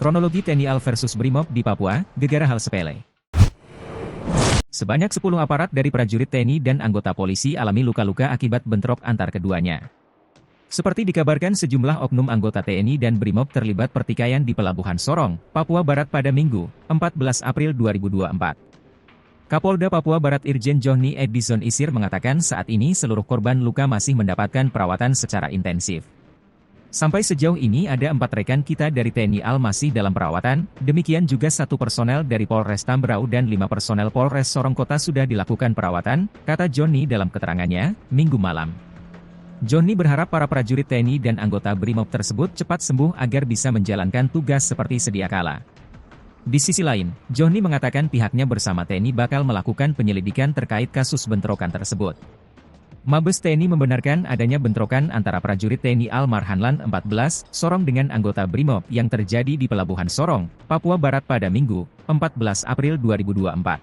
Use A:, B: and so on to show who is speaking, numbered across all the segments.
A: Kronologi TNI AL versus Brimob di Papua, gegara hal sepele. Sebanyak 10 aparat dari prajurit TNI dan anggota polisi alami luka-luka akibat bentrok antar keduanya. Seperti dikabarkan sejumlah oknum anggota TNI dan Brimob terlibat pertikaian di Pelabuhan Sorong, Papua Barat pada Minggu, 14 April 2024. Kapolda Papua Barat Irjen Johnny Edison Isir mengatakan saat ini seluruh korban luka masih mendapatkan perawatan secara intensif. Sampai sejauh ini ada 4 rekan kita dari TNI AL masih dalam perawatan, demikian juga 1 personel dari Polres Tambrau dan 5 personel Polres Sorong Kota sudah dilakukan perawatan, kata Johnny dalam keterangannya, Minggu malam. Johnny berharap para prajurit TNI dan anggota Brimob tersebut cepat sembuh agar bisa menjalankan tugas seperti sedia kala. Di sisi lain, Johnny mengatakan pihaknya bersama TNI bakal melakukan penyelidikan terkait kasus bentrokan tersebut. Mabes TNI membenarkan adanya bentrokan antara prajurit TNI AL Marhanlan 14 Sorong dengan anggota Brimob yang terjadi di Pelabuhan Sorong, Papua Barat pada Minggu, 14 April 2024.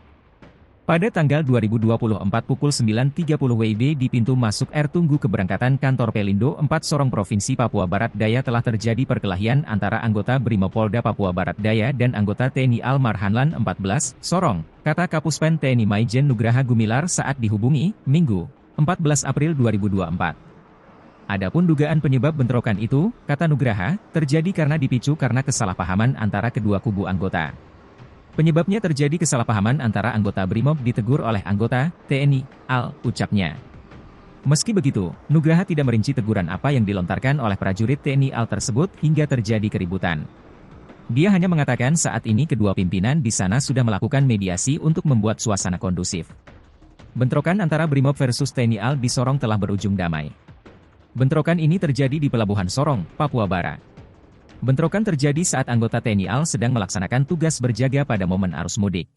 A: Pada tanggal 2024 pukul 9.30 WIB di pintu masuk air tunggu keberangkatan kantor Pelindo 4 Sorong Provinsi Papua Barat Daya telah terjadi perkelahian antara anggota Brimob Polda Papua Barat Daya dan anggota TNI AL Marhanlan 14 Sorong, kata Kapuspen TNI Maijen Nugraha Gumilar saat dihubungi, Minggu, 14 April 2024. Adapun dugaan penyebab bentrokan itu, kata Nugraha, terjadi karena dipicu karena kesalahpahaman antara kedua kubu anggota. Penyebabnya terjadi kesalahpahaman antara anggota Brimob ditegur oleh anggota TNI AL, ucapnya. Meski begitu, Nugraha tidak merinci teguran apa yang dilontarkan oleh prajurit TNI AL tersebut hingga terjadi keributan. Dia hanya mengatakan saat ini kedua pimpinan di sana sudah melakukan mediasi untuk membuat suasana kondusif. Bentrokan antara Brimob versus TNI AL di Sorong telah berujung damai. Bentrokan ini terjadi di Pelabuhan Sorong, Papua Barat. Bentrokan terjadi saat anggota TNI AL sedang melaksanakan tugas berjaga pada momen arus mudik.